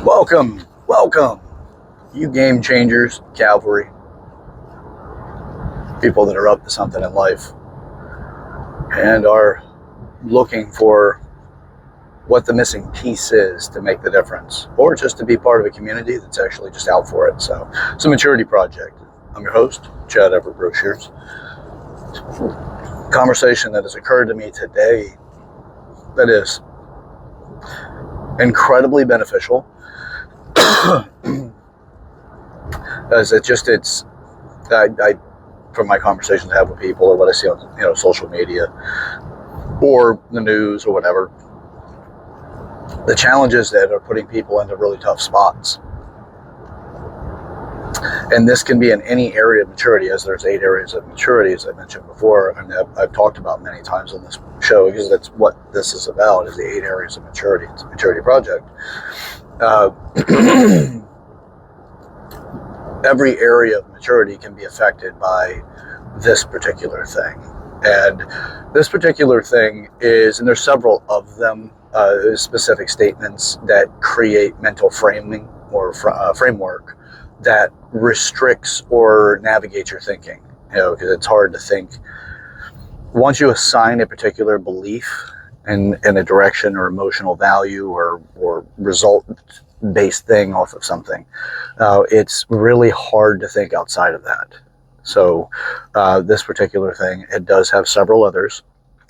Welcome, you game changers, cavalry, people that are up to something in life and are looking for what the missing piece is to make the difference, or just to be part of a community that's actually just out for it. So it's a maturity project. I'm your host, Chad Everett Broshears. Conversation that has occurred to me today that is incredibly beneficial as I from my conversations I have with people or what I see on social media or the news or whatever, the challenges that are putting people into really tough spots. And this can be in any area of maturity, as there's 8 areas of maturity, as I mentioned before, and I've talked about many times on this show, because that's what this is about, is the 8 areas of maturity. It's a maturity project. Every area of maturity can be affected by this particular thing. And this particular thing is, and there's several of them, specific statements that create mental framing or framework that restricts or navigates your thinking, because it's hard to think. Once you assign a particular belief in a direction or emotional value or result-based thing off of something, it's really hard to think outside of that. So this particular thing, it does have several others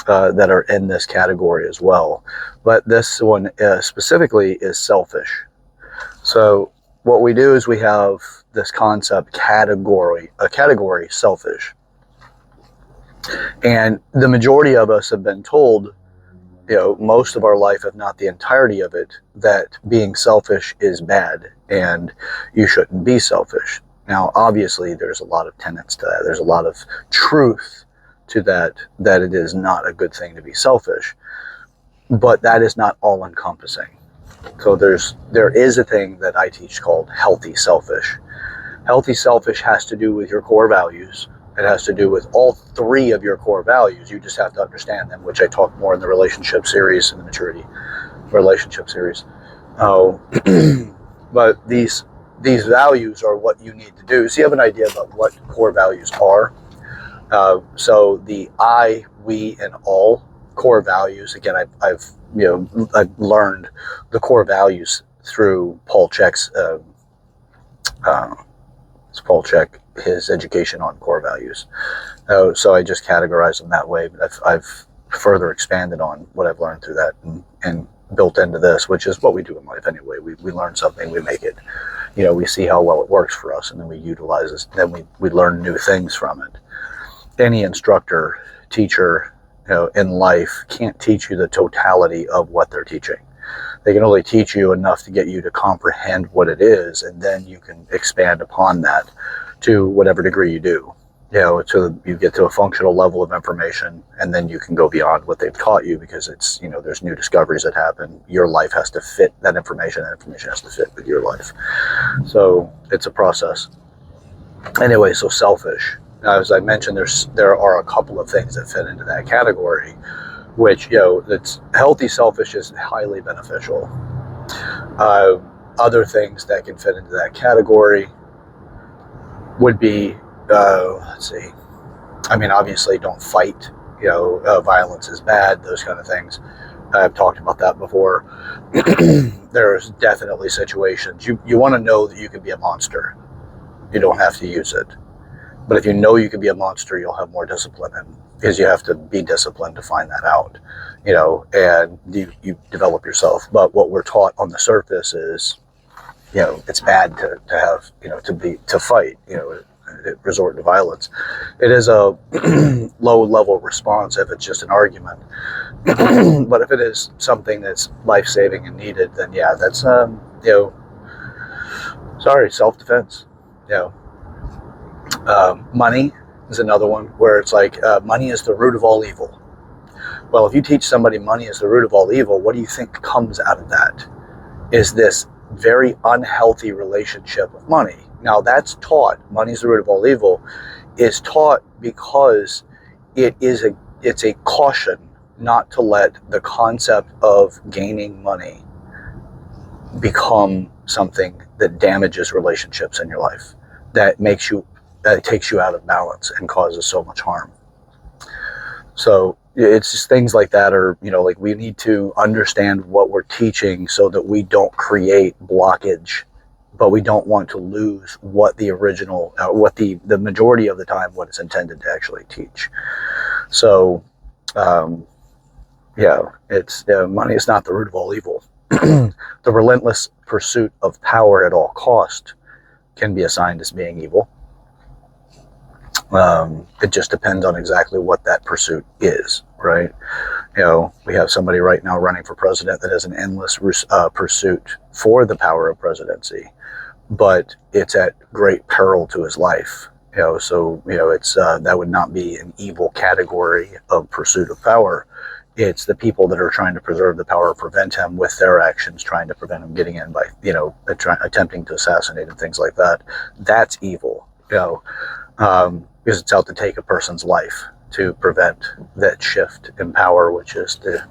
that are in this category as well. But this one specifically is selfish. So what we do is we have this concept a category selfish. And the majority of us have been told, most of our life, if not the entirety of it, that being selfish is bad and you shouldn't be selfish. Now, obviously, there's a lot of tenets to that. There's a lot of truth to that it is not a good thing to be selfish. But that is not all encompassing. So there is a thing that I teach called healthy selfish. Healthy selfish has to do with your core values. It has to do with all 3 of your core values. You just have to understand them, which I talk more in the relationship series, in the maturity relationship series. But these values are what you need to do. So you have an idea about what core values are. So the I, we, and all core values. Again, I've learned the core values through Paul Chek's his education on core values. So I just categorize them that way. But I've further expanded on what I've learned through that and built into this, which is what we do in life anyway. We learn something, we make it. We see how well it works for us, and then we utilize it. Then we learn new things from it. Any instructor, teacher, in life can't teach you the totality of what they're teaching. They can only teach you enough to get you to comprehend what it is, and then you can expand upon that to whatever degree you do. So you get to a functional level of information, and then you can go beyond what they've taught you, because it's, there's new discoveries that happen. Your life has to fit that information. That information has to fit with your life. So it's a process. Anyway, so selfish. Now, as I mentioned, there are a couple of things that fit into that category, which, that's healthy selfish is highly beneficial. Other things that can fit into that category would be, let's see, obviously don't fight, violence is bad, those kind of things. I've talked about that before. There's definitely situations, you want to know that you can be a monster. You don't have to use it. But if you know you can be a monster, you'll have more discipline, because you have to be disciplined to find that out, and you develop yourself. But what we're taught on the surface is, it's bad to have, to fight, resort to violence. It is a low level response if it's just an argument. But if it is something that's life-saving and needed, then yeah, that's, self-defense, money is another one where it's like, money is the root of all evil. Well, if you teach somebody money is the root of all evil, what do you think comes out of that? Is this very unhealthy relationship with money. Now, that's taught. Money is the root of all evil is taught because it's a caution not to let the concept of gaining money become something that damages relationships in your life, that takes you out of balance and causes so much harm. So it's just things like that like we need to understand what we're teaching so that we don't create blockage, but we don't want to lose what the original, what the majority of the time, what it's intended to actually teach. So, money is not the root of all evil. The relentless pursuit of power at all cost can be assigned as being evil. It just depends on exactly what that pursuit is, right? We have somebody right now running for president that has an endless pursuit for the power of presidency, but it's at great peril to his life. It's that would not be an evil category of pursuit of power. It's the people that are trying to preserve the power, prevent him with their actions, trying to prevent him getting in by, attempting to assassinate and things like that. That's evil, because it's out to take a person's life to prevent that shift in power, which is to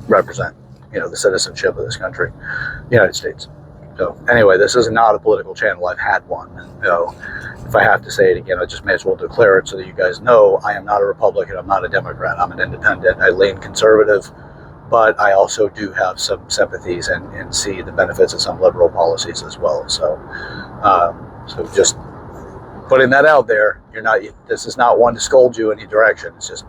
represent, the citizenship of this country, the United States. So anyway, this is not a political channel. I've had one. If I have to say it again, I just may as well declare it so that you guys know I am not a Republican. I'm not a Democrat. I'm an independent. I lean conservative, but I also do have some sympathies and see the benefits of some liberal policies as well. So just putting that out there. This is not one to scold you in any direction. It's just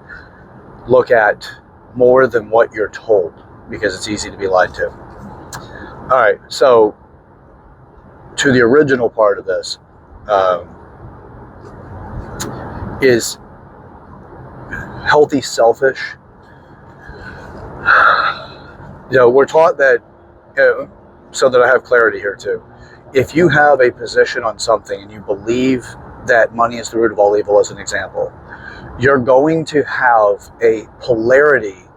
look at more than what you're told, because it's easy to be lied to. All right, so to the original part of this, is healthy selfish. We're taught that, so that I have clarity here too. If you have a position on something and you believe that money is the root of all evil, as an example, you're going to have a polarity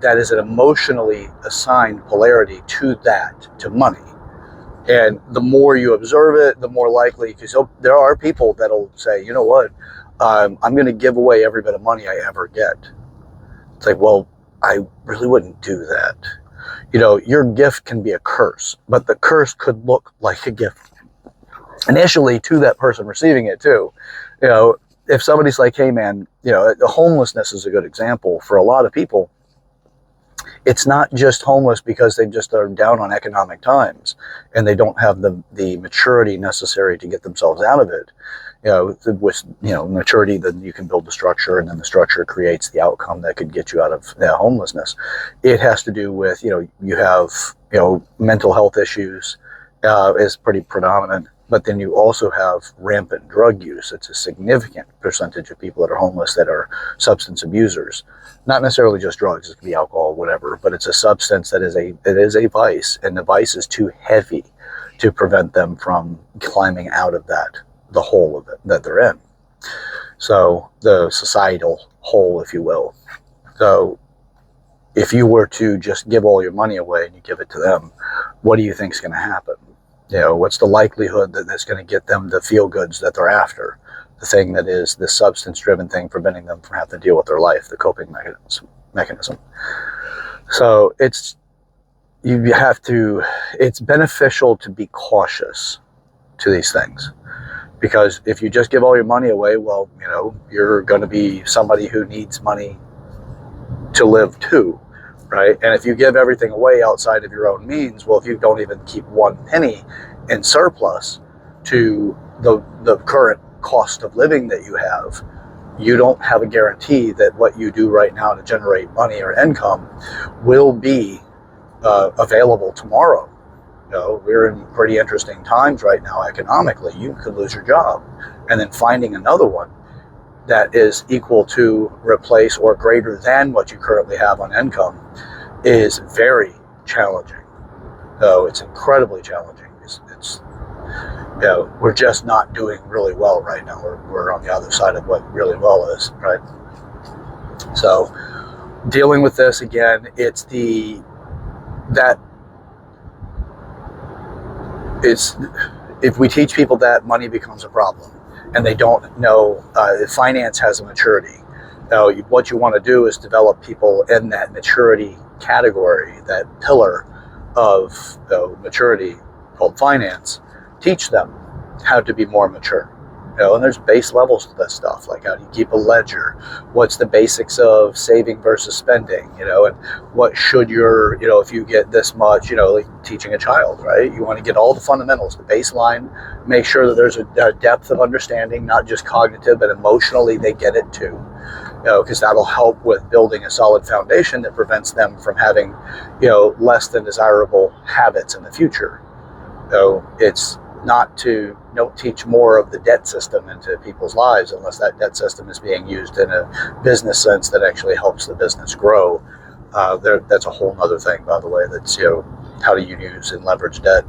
that is an emotionally assigned polarity to money. And the more you observe it, the more likely, because there are people that'll say, you know what, I'm going to give away every bit of money I ever get. It's like, well, I really wouldn't do that. Your gift can be a curse, but the curse could look like a gift initially to that person receiving it too. If somebody's like, hey man, homelessness is a good example for a lot of people. It's not just homeless because they just are down on economic times and they don't have the maturity necessary to get themselves out of it. With maturity, then you can build the structure, and then the structure creates the outcome that could get you out of homelessness. It has to do with, you have, mental health issues is pretty predominant, but then you also have rampant drug use. It's a significant percentage of people that are homeless that are substance abusers. Not necessarily just drugs, it could be alcohol, whatever, but it's a substance that is a vice, and the vice is too heavy to prevent them from climbing out of the hole of it that they're in. So the societal hole, if you will. So if you were to just give all your money away and you give it to them, what do you think is going to happen? What's the likelihood that that's going to get them the feel goods that they're after? The thing that is the substance-driven thing preventing them from having to deal with their life, the coping mechanism. So it's beneficial to be cautious to these things. Because if you just give all your money away, well, you're going to be somebody who needs money to live too, right? And if you give everything away outside of your own means, well, if you don't even keep one penny in surplus to the current cost of living that you don't have a guarantee that what you do right now to generate money or income will be available tomorrow. We're in pretty interesting times right now economically. You could lose your job, and then finding another one that is equal to, replace, or greater than what you currently have on income is very challenging. It's incredibly challenging. We're just not doing really well right now. We're on the other side of what really well is, right? So dealing with this again, if we teach people that, money becomes a problem and they don't know, finance has a maturity. What you want to do is develop people in that maturity category, that pillar, of maturity called finance, teach them how to be more mature. And there's base levels to this stuff, like how do you keep a ledger? What's the basics of saving versus spending? And what should if you get this much, like teaching a child, right? You want to get all the fundamentals, the baseline, make sure that there's a depth of understanding, not just cognitive, but emotionally they get it too. Because that'll help with building a solid foundation that prevents them from having, less than desirable habits in the future. It's don't teach more of the debt system into people's lives unless that debt system is being used in a business sense that actually helps the business grow. That's a whole other thing, by the way. That's how do you use and leverage debt,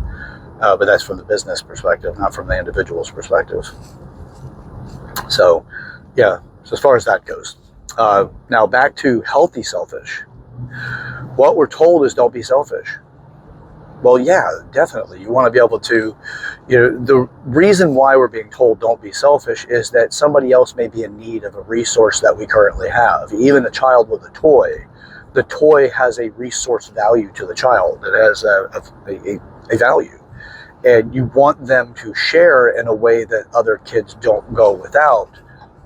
but that's from the business perspective, not from the individual's perspective. So, yeah. So as far as that goes, now back to healthy selfish. What we're told is don't be selfish. Well, yeah, definitely. You want to be able to, the reason why we're being told don't be selfish is that somebody else may be in need of a resource that we currently have. Even a child with a toy, the toy has a resource value to the child. It has a value. And you want them to share in a way that other kids don't go without.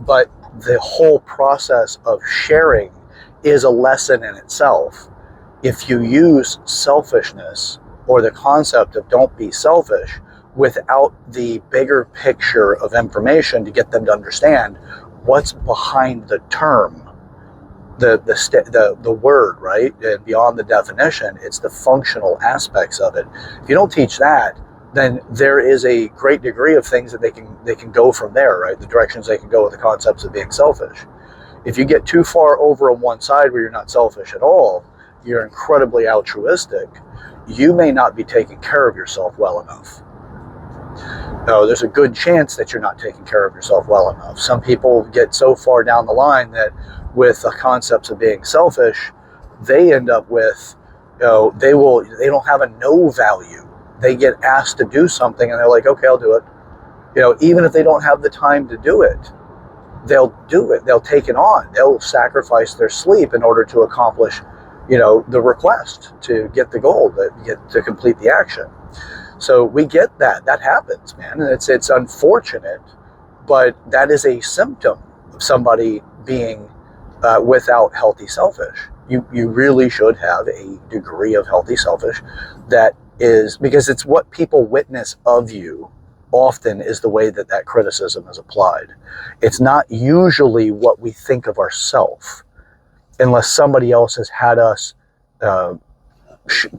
But the whole process of sharing is a lesson in itself. If you use selfishness or the concept of don't be selfish without the bigger picture of information to get them to understand what's behind the term, the word, right? And beyond the definition, it's the functional aspects of it. If you don't teach that, then there is a great degree of things that they can go from there, right? The directions they can go with the concepts of being selfish. If you get too far over on one side where you're not selfish at all, you're incredibly altruistic, you may not be taking care of yourself well enough. No, there's a good chance that you're not taking care of yourself well enough. Some people get so far down the line that with the concepts of being selfish, they end up with, they don't have a no value. They get asked to do something and they're like, okay, I'll do it. Even if they don't have the time to do it, they'll do it. They'll take it on. They'll sacrifice their sleep in order to accomplish, the request, to get the goal, to complete the action. So we get that. That happens, man. And it's unfortunate, but that is a symptom of somebody being without healthy selfish. You really should have a degree of healthy selfish that is, because it's what people witness of you often is the way that criticism is applied. It's not usually what we think of ourselves, unless somebody else has had us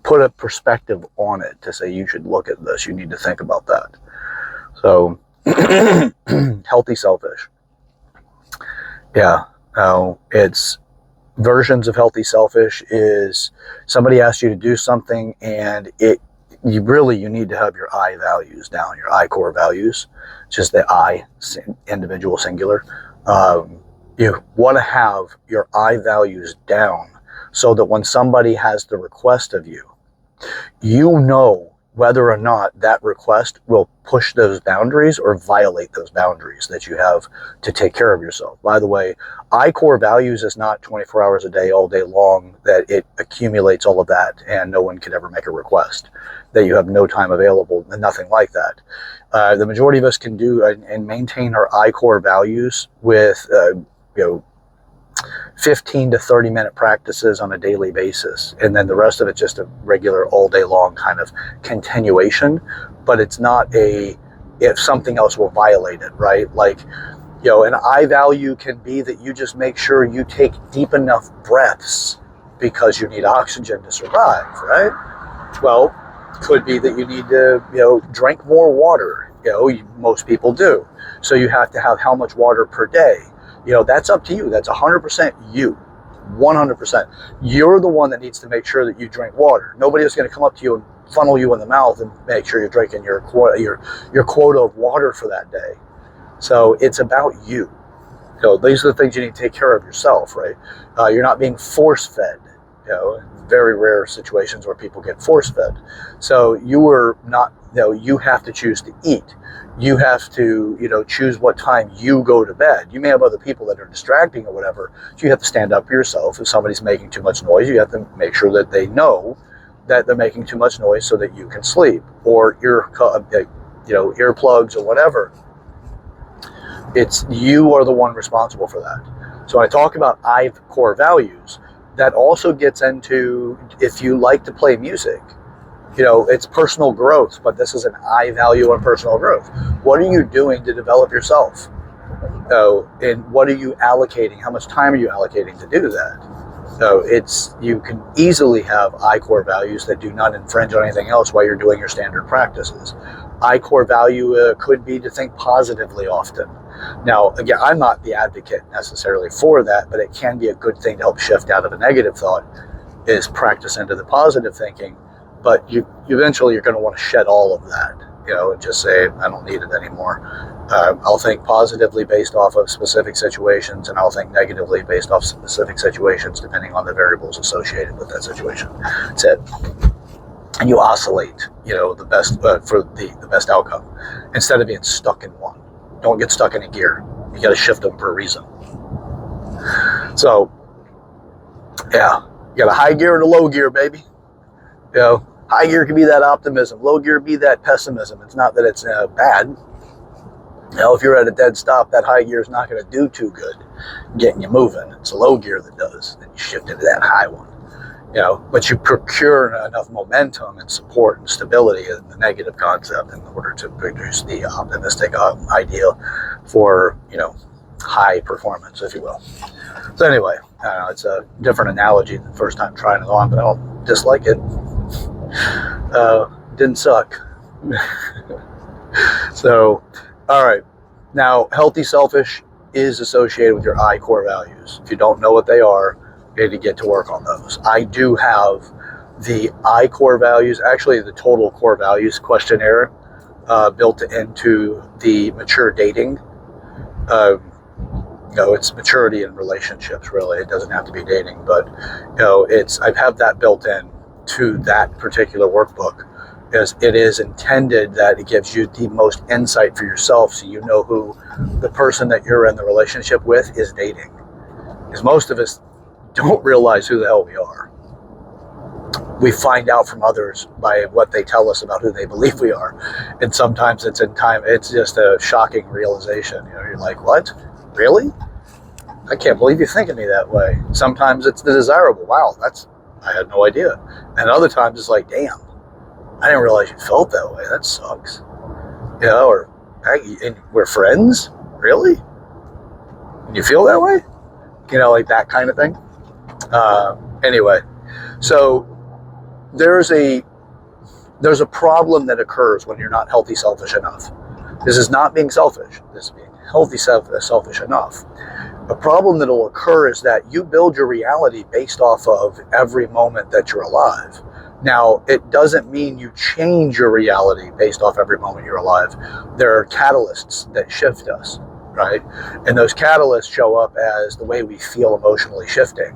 put a perspective on it to say, you should look at this, you need to think about that. So, healthy selfish. Yeah, it's versions of healthy selfish is somebody asks you to do something and you need to have your I values down, your I core values, just the I, individual, singular. You want to have your I values down so that when somebody has the request of you, whether or not that request will push those boundaries or violate those boundaries that you have to take care of yourself. By the way, I core values is not 24 hours a day, all day long, that it accumulates all of that and no one could ever make a request, that you have no time available, and nothing like that. The majority of us can do and maintain our I core values with 15 to 30 minute practices on a daily basis, and then the rest of it just a regular all day long kind of continuation. But it's not if something else will violate it, right? Like, an I value can be that you just make sure you take deep enough breaths because you need oxygen to survive, right? Well, could be that you need to drink more water. Most people do, so you have to have how much water per day. That's up to you. That's 100% you. 100%. You're the one that needs to make sure that you drink water. Nobody is going to come up to you and funnel you in the mouth and make sure you're drinking your quota of water for that day. So it's about you. These are the things you need to take care of yourself, right? You're not being force-fed. Very rare situations where people get force-fed. So you are not, you have to choose to eat. You have to, choose what time you go to bed. You may have other people that are distracting or whatever, so you have to stand up for yourself. If somebody's making too much noise, you have to make sure that they know that they're making too much noise so that you can sleep, or earplugs or whatever. It's you are the one responsible for that. So when I talk about core values, that also gets into, if you like to play music, it's personal growth, but this is an I value on personal growth. What are you doing to develop yourself? And what are you allocating? How much time are you allocating to do that? So you can easily have core values that do not infringe on anything else while you're doing your standard practices. Core value could be to think positively often. Now, again, I'm not the advocate necessarily for that, but it can be a good thing to help shift out of a negative thought, is practice into the positive thinking. But eventually you're going to want to shed all of that, and just say, I don't need it anymore. I'll think positively based off of specific situations, and I'll think negatively based off specific situations, depending on the variables associated with that situation. That's it. And you oscillate, the best for the best outcome, instead of being stuck in one. Don't get stuck in a gear. You got to shift them for a reason. So, yeah, you got a high gear and a low gear, baby. High gear can be that optimism. Low gear be that pessimism. It's not that it's bad. If you're at a dead stop, that high gear is not going to do too good getting you moving. It's a low gear that does. Then you shift into that high one. But you procure enough momentum and support and stability in the negative concept in order to produce the optimistic ideal for, high performance, if you will. So anyway, it's a different analogy than the first time trying it on, but I don't dislike it. Didn't suck. So, all right. Now, healthy selfish is associated with your core values. If you don't know what they are, you need to get to work on those. I do have the core values, actually the total core values questionnaire built into the mature dating. It's maturity in relationships, really. It doesn't have to be dating, but I have that built in to that particular workbook, because it is intended that it gives you the most insight for yourself, so you know who the person that you're in the relationship with is dating. Because most of us don't realize who the hell we are. We find out from others by what they tell us about who they believe we are, and sometimes it's just a shocking realization. You're like, what? Really? I can't believe you think of me that way. Sometimes it's the desirable. Wow, I had no idea. And other times it's like, damn, I didn't realize you felt that way. That sucks. Or, hey, and we're friends? Really? And you feel that way? Like that kind of thing. Anyway, so there's a problem that occurs when you're not healthy selfish enough. This is not being selfish. This is being healthy selfish enough. A problem that will occur is that you build your reality based off of every moment that you're alive. Now, it doesn't mean you change your reality based off every moment you're alive. There are catalysts that shift us, right? And those catalysts show up as the way we feel emotionally shifting.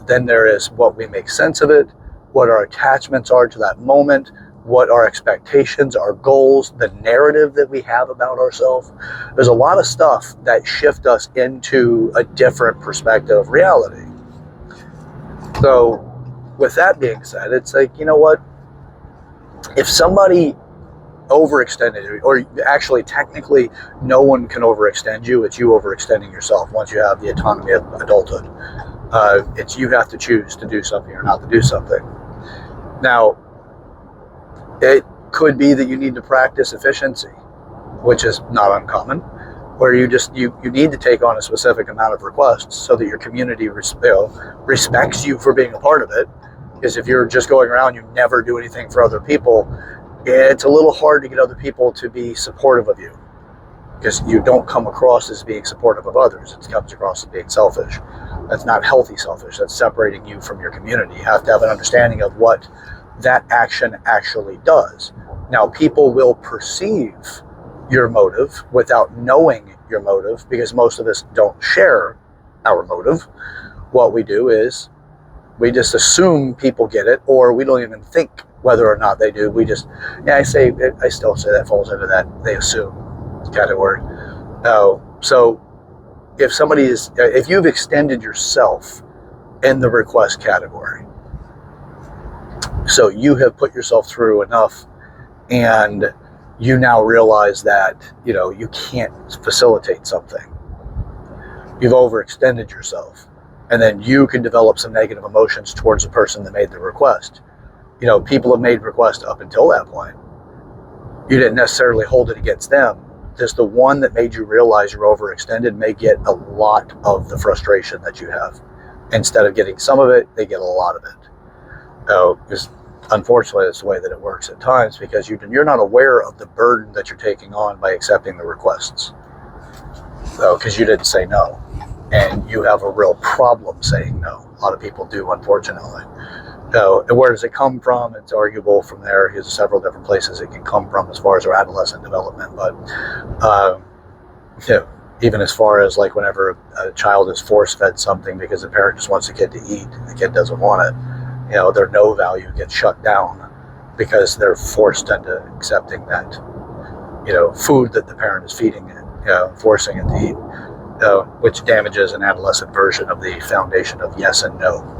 Then there is what we make sense of it, what our attachments are to that moment, what our expectations, our goals, the narrative that we have about ourselves. There's a lot of stuff that shift us into a different perspective of reality. So with that being said, it's like, you know what? If somebody overextended you, or actually technically no one can overextend you, it's you overextending yourself once you have the autonomy of adulthood. It's you have to choose to do something or not to do something. Now, it could be that you need to practice efficiency, which is not uncommon, where you need to take on a specific amount of requests so that your community respects you for being a part of it. Because if you're just going around, you never do anything for other people, it's a little hard to get other people to be supportive of you, because you don't come across as being supportive of others. It comes across as being selfish. That's not healthy selfish. That's separating you from your community. You have to have an understanding of what that action actually does. Now, people will perceive your motive without knowing your motive, because most of us don't share our motive. What we do is we just assume people get it, or we don't even think whether or not they do. I still say that falls into that they assume category. So if you've extended yourself in the request category, So you have put yourself through enough, and you now realize that, you can't facilitate something. You've overextended yourself, and then you can develop some negative emotions towards the person that made the request. People have made requests up until that point. You didn't necessarily hold it against them. Just the one that made you realize you're overextended may get a lot of the frustration that you have. Instead of getting some of it, they get a lot of it. Because unfortunately, it's the way that it works at times, because you're not aware of the burden that you're taking on by accepting the requests. Because you didn't say no. And you have a real problem saying no. A lot of people do, unfortunately. And where does it come from? It's arguable from there. There's several different places it can come from as far as our adolescent development. But even as far as like whenever a child is force-fed something because the parent just wants the kid to eat, and the kid doesn't want it, their no value gets shut down because they're forced into accepting that, food that the parent is feeding it, forcing it to eat, which damages an adolescent version of the foundation of yes and no.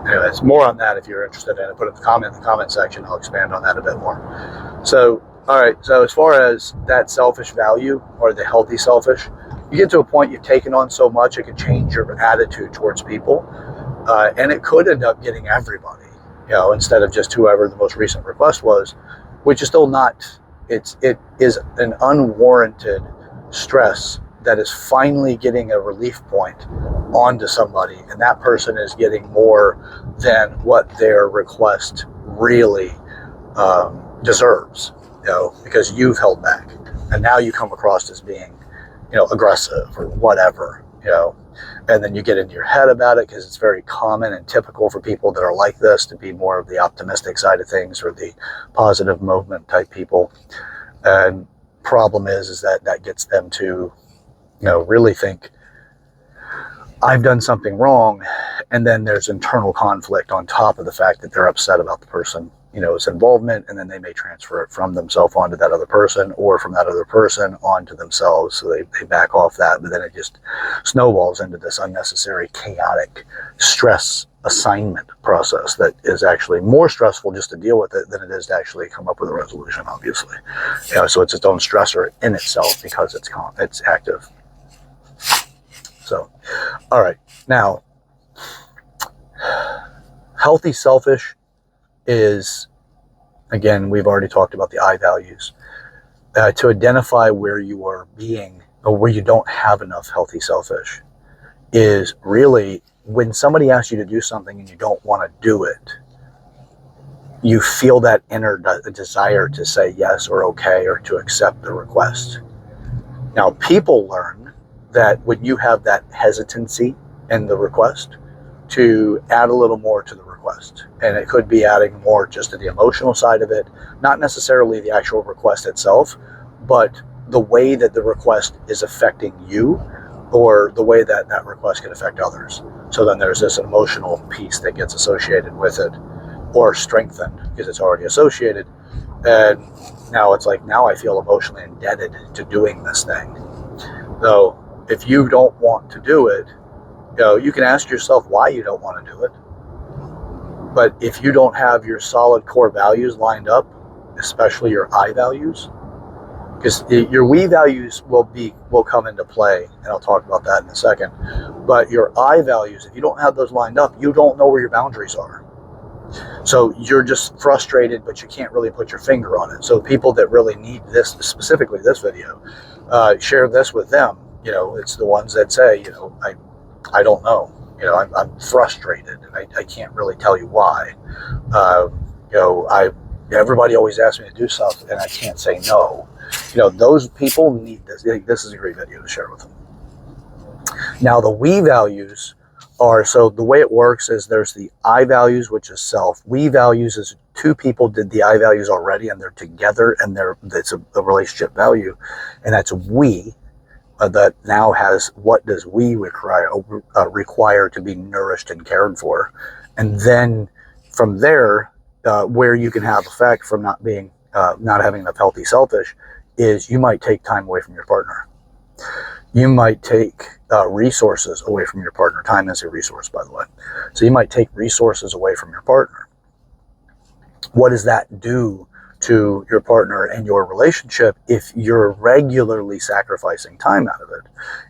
Anyways, more on that if you're interested in it. Put a comment in the comment section. I'll expand on that a bit more. So, all right. So as far as that selfish value, or the healthy selfish, you get to a point you've taken on so much, it can change your attitude towards people. And it could end up getting everybody, instead of just whoever the most recent request was, which is still not, it is an unwarranted stress that is finally getting a relief point onto somebody, and that person is getting more than what their request really deserves, because you've held back, and now you come across as being, aggressive or whatever, and then you get into your head about it, because it's very common and typical for people that are like this to be more of the optimistic side of things, or the positive movement type people. And problem is that gets them to really think, I've done something wrong, and then there's internal conflict on top of the fact that they're upset about the person, its involvement, and then they may transfer it from themselves onto that other person, or from that other person onto themselves, so they back off that, but then it just snowballs into this unnecessary, chaotic stress assignment process that is actually more stressful just to deal with it than it is to actually come up with a resolution, obviously. So it's its own stressor in itself because it's active. So, all right. Now, healthy selfish is, again, we've already talked about the I values. To identify where you are being, or where you don't have enough healthy selfish, is really when somebody asks you to do something and you don't want to do it, you feel that inner desire to say yes or okay, or to accept the request. Now, people learn that when you have that hesitancy in the request, to add a little more to the request. And it could be adding more just to the emotional side of it, not necessarily the actual request itself, but the way that the request is affecting you, or the way that that request can affect others. So then there's this emotional piece that gets associated with it, or strengthened because it's already associated. And now it's like, now I feel emotionally indebted to doing this thing. Though, if you don't want to do it, you can ask yourself why you don't want to do it. But if you don't have your solid core values lined up, especially your I values, because your we values will come into play, and I'll talk about that in a second. But your I values, if you don't have those lined up, you don't know where your boundaries are. So you're just frustrated, but you can't really put your finger on it. So people that really need this, specifically this video, share this with them. It's the ones that say, I don't know. I'm frustrated, and I can't really tell you why. Everybody always asks me to do stuff, and I can't say no. Those people need this. This is a great video to share with them. Now, the we values are, so the way it works is there's the I values, which is self. We values is two people did the I values already, and they're together, and it's a relationship value, and that's we. That now has, what does we require to be nourished and cared for, and then from there, where you can have effect from not having enough healthy selfish, is you might take time away from your partner. You might take resources away from your partner. Time is a resource, by the way. So you might take resources away from your partner. what does that do to your partner and your relationship if you're regularly sacrificing time out of it?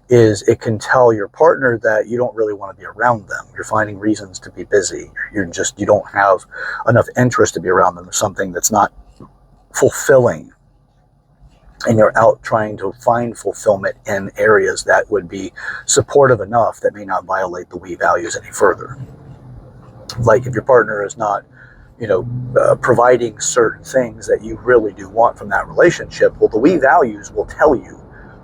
Is it can tell your partner that you don't really want to be around them. You're finding reasons to be busy. You don't have enough interest to be around them, or something that's not fulfilling, and you're out trying to find fulfillment in areas that would be supportive enough that may not violate the we values any further. Like if your partner is not, providing certain things that you really do want from that relationship, well, the we values will tell you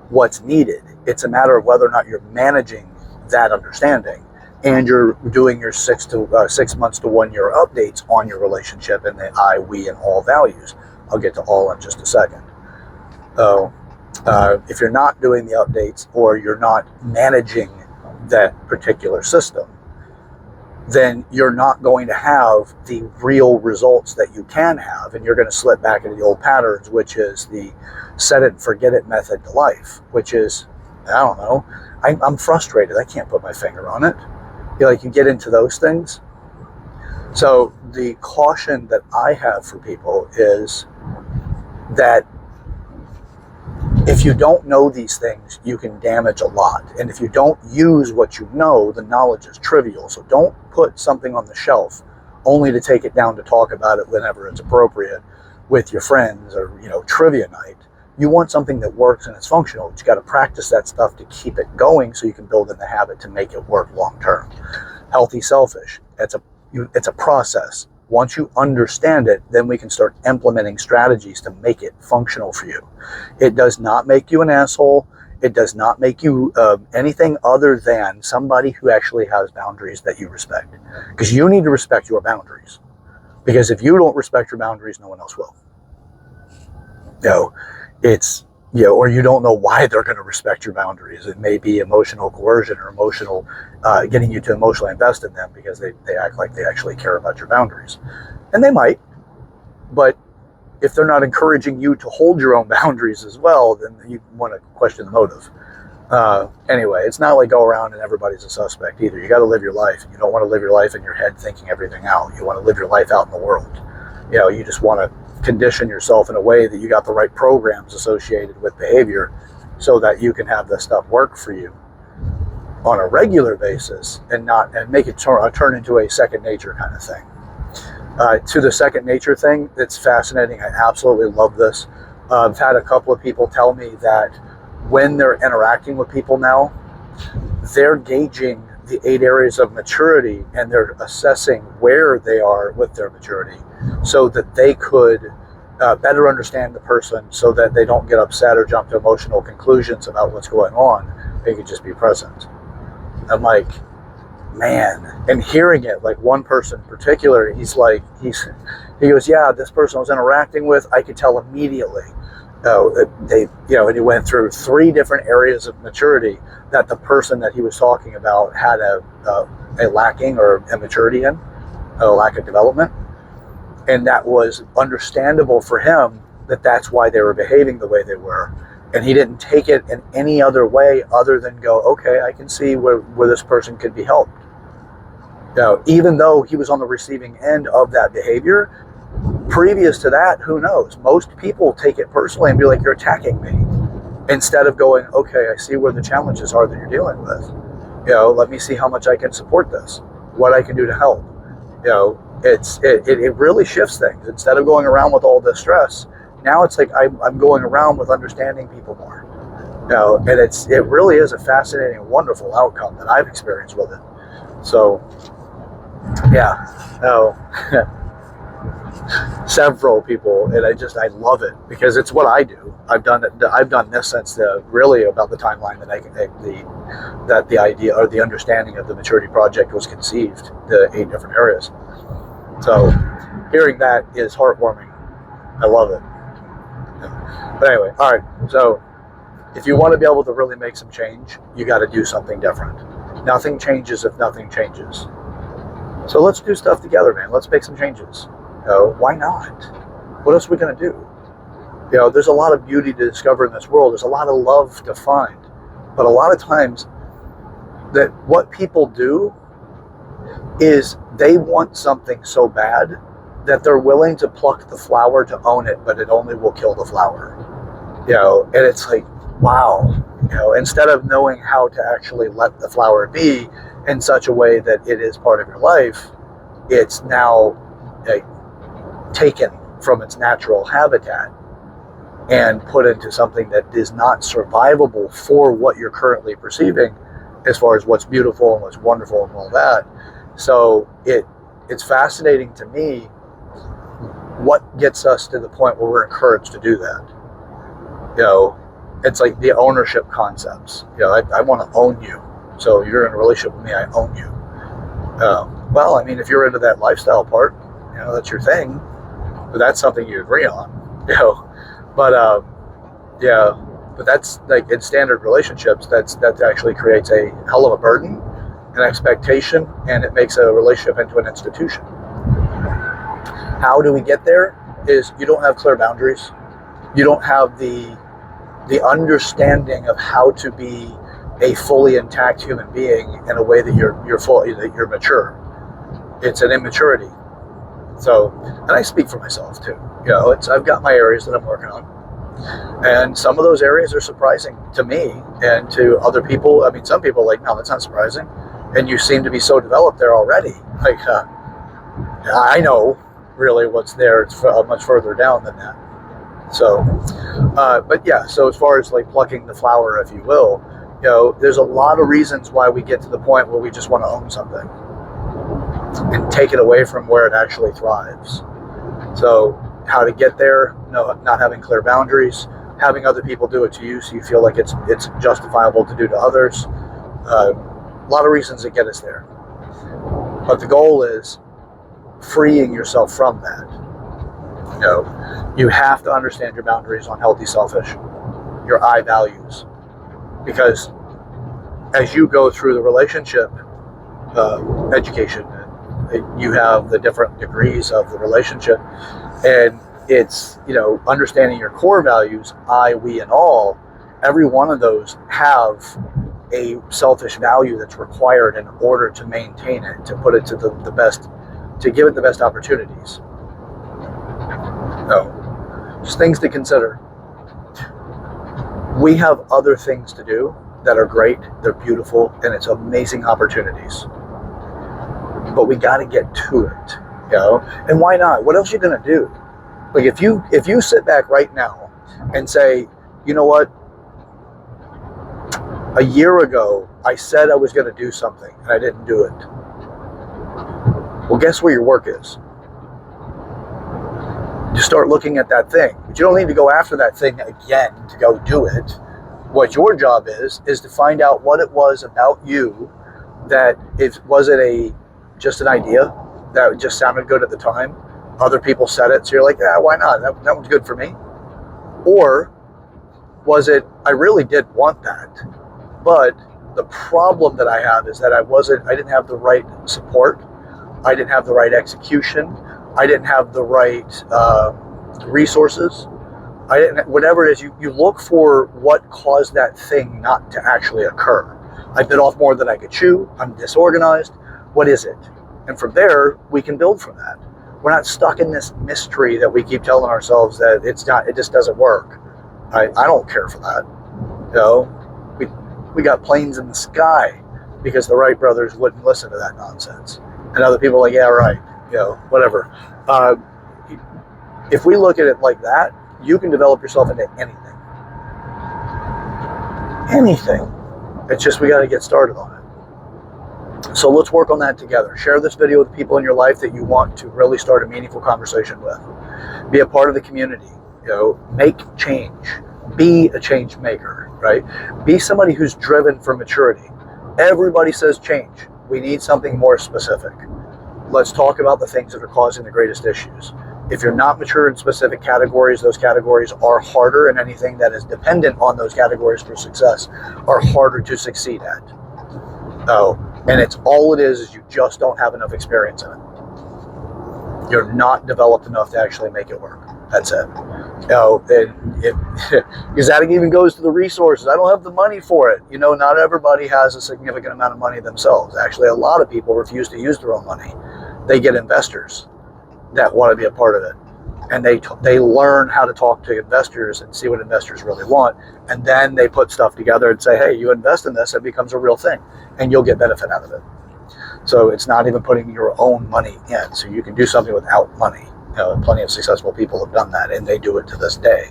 what's needed. It's a matter of whether or not you're managing that understanding, and you're doing your 6 months to 1 year updates on your relationship and the I, we, and all values. I'll get to all in just a second. So if you're not doing the updates, or you're not managing that particular system, then you're not going to have the real results that you can have, and you're going to slip back into the old patterns, which is the set it and forget it method to life, which is, I don't know, I'm frustrated, I can't put my finger on it. You get into those things. So the caution that I have for people is that if you don't know these things, you can damage a lot. And if you don't use what you know, the knowledge is trivial. So don't put something on the shelf only to take it down to talk about it whenever it's appropriate with your friends, or, trivia night. You want something that works and it's functional, but you got to practice that stuff to keep it going so you can build in the habit to make it work long term. Healthy selfish, it's a process. Once you understand it, then we can start implementing strategies to make it functional for you. It does not make you an asshole. It does not make you anything other than somebody who actually has boundaries that you respect. Because you need to respect your boundaries. Because if you don't respect your boundaries, no one else will. Or you don't know why they're going to respect your boundaries. It may be emotional coercion, or emotional, getting you to emotionally invest in them because they act like they actually care about your boundaries. And they might, but if they're not encouraging you to hold your own boundaries as well, then you want to question the motive. Anyway, it's not like go around and everybody's a suspect either. You got to live your life. You don't want to live your life in your head thinking everything out. You want to live your life out in the world. You just want to condition yourself in a way that you got the right programs associated with behavior so that you can have this stuff work for you on a regular basis, and make it turn into a second nature kind of thing. To the second nature thing, it's fascinating. I absolutely love this. I've had a couple of people tell me that when they're interacting with people now, they're gauging the 8 areas of maturity, and they're assessing where they are with their maturity so that they could better understand the person, so that they don't get upset or jump to emotional conclusions about what's going on. They could just be present. I'm like, man, and hearing it, like one person in particular, he goes, yeah, this person I was interacting with, I could tell immediately. And he went through 3 different areas of maturity that the person that he was talking about had a lacking or immaturity in, a lack of development. And that was understandable for him, that's why they were behaving the way they were. And he didn't take it in any other way other than go, okay, I can see where this person could be helped. Even though he was on the receiving end of that behavior, previous to that, who knows? Most people take it personally and be like, you're attacking me. Instead of going, okay, I see where the challenges are that you're dealing with. Let me see how much I can support this, what I can do to help. It really shifts things. Instead of going around with all this stress, now it's like I'm going around with understanding people more. And it really is a fascinating, wonderful outcome that I've experienced with it. So, yeah, several people, and I love it because it's what I do. I've done this since really about the timeline that the idea or the understanding of the maturity project was conceived, the 8 different areas. So hearing that is heartwarming. I love it. But anyway, all right. So if you want to be able to really make some change, you got to do something different. Nothing changes if nothing changes. So let's do stuff together, man. Let's make some changes. Why not? What else are we going to do? There's a lot of beauty to discover in this world. There's a lot of love to find. But a lot of times that what people do is they want something so bad that they're willing to pluck the flower to own it, but it only will kill the flower. And it's like, wow, instead of knowing how to actually let the flower be in such a way that it is part of your life, it's now taken from its natural habitat and put into something that is not survivable for what you're currently perceiving as far as what's beautiful and what's wonderful and all that. So it's fascinating to me what gets us to the point where we're encouraged to do that. It's like the ownership concepts. I want to own you. So you're in a relationship with me, I own you. Well, I mean, if you're into that lifestyle part, that's your thing, but that's something you agree on, but but that's like in standard relationships, that actually creates a hell of a burden, an expectation, and it makes a relationship into an institution. How do we get there? Is you don't have clear boundaries. You don't have the understanding of how to be a fully intact human being in a way that you're mature. It's an immaturity. So, and I speak for myself too. I've got my areas that I'm working on, and some of those areas are surprising to me and to other people. I mean, some people are like, no, that's not surprising, and you seem to be so developed there already. Like, I know really what's there. It's much further down than that. So, but yeah. So as far as like plucking the flower, if you will, there's a lot of reasons why we get to the point where we just want to own something and take it away from where it actually thrives. So how to get there? Not having clear boundaries, having other people do it to you so you feel like it's justifiable to do to others. A lot of reasons that get us there. But the goal is freeing yourself from that. You have to understand your boundaries on healthy selfish, your I values. Because as you go through the relationship education, you have the different degrees of the relationship, and it's understanding your core values, I, we, and all. Every one of those have a selfish value that's required in order to maintain it, to put it to the best, to give it the best opportunities. So, just things to consider. We have other things to do that are great, they're beautiful, and it's amazing opportunities. But we got to get to it, And why not? What else are you going to do? Like if you sit back right now and say, you know what? A year ago, I said I was going to do something, and I didn't do it. Well, guess where your work is? You start looking at that thing, but you don't need to go after that thing again to go do it. What your job is to find out what it was about you that was it just an idea that just sounded good at the time. Other people said it, so you're like, yeah, why not? That one's good for me. Or was it, I really did want that, but the problem that I have is that I didn't have the right support. I didn't have the right execution. I didn't have the right resources. Whatever it is, you look for what caused that thing not to actually occur. I bit off more than I could chew. I'm disorganized. What is it? And from there, we can build from that. We're not stuck in this mystery that we keep telling ourselves that it just doesn't work. I don't care for that. We got planes in the sky because the Wright brothers wouldn't listen to that nonsense. And other people are like, yeah, right, whatever. If we look at it like that, you can develop yourself into anything. Anything. It's just we got to get started on it. So let's work on that together. Share this video with people in your life that you want to really start a meaningful conversation with. Be a part of the community. Make change. Be a change maker, right? Be somebody who's driven for maturity. Everybody says change. We need something more specific. Let's talk about the things that are causing the greatest issues. If you're not mature in specific categories, those categories are harder, and anything that is dependent on those categories for success are harder to succeed at. And it's all it is you just don't have enough experience in it. You're not developed enough to actually make it work. That's it. Because that even goes to the resources. I don't have the money for it. Not everybody has a significant amount of money themselves. Actually, a lot of people refuse to use their own money. They get investors. that want to be a part of it. And they learn how to talk to investors and see what investors really want. And then they put stuff together and say, hey, you invest in this, it becomes a real thing and you'll get benefit out of it. So it's not even putting your own money in. So you can do something without money. Plenty of successful people have done that, and they do it to this day.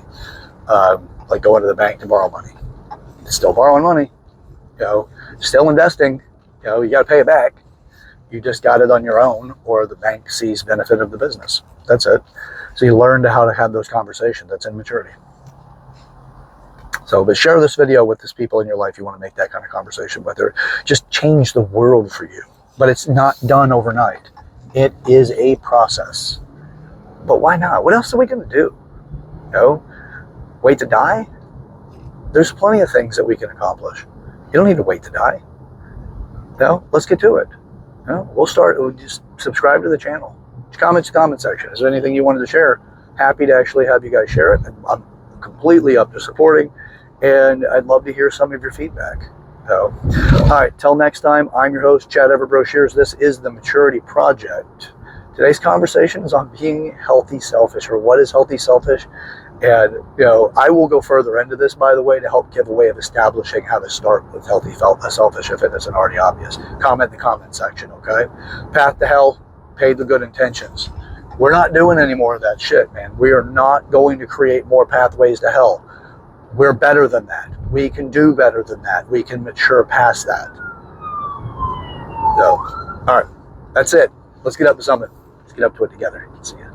Like going to the bank to borrow money. Still borrowing money, still investing. You got to pay it back. You just got it on your own, or the bank sees benefit of the business. That's it. So you learn how to have those conversations. That's in maturity. So, but share this video with those people in your life you want to make that kind of conversation with, or just change the world for you. But it's not done overnight. It is a process. But why not? What else are we going to do? Wait to die? There's plenty of things that we can accomplish. You don't need to wait to die. Let's get to it. We'll just subscribe to the channel. Comment section. Is there anything you wanted to share? Happy to actually have you guys share it. I'm completely up to supporting, and I'd love to hear some of your feedback. All right, till next time, I'm your host, Chad Everbroshears. This is The Maturity Project. Today's conversation is on being healthy selfish, or what is healthy selfish. And, I will go further into this, by the way, to help give a way of establishing how to start with healthy selfish if it isn't already obvious. Comment in the comment section, okay? Path to hell, paid with good intentions. We're not doing any more of that shit, man. We are not going to create more pathways to hell. We're better than that. We can do better than that. We can mature past that. So, all right, that's it. Let's get up to something. Let's get up to it together. See ya.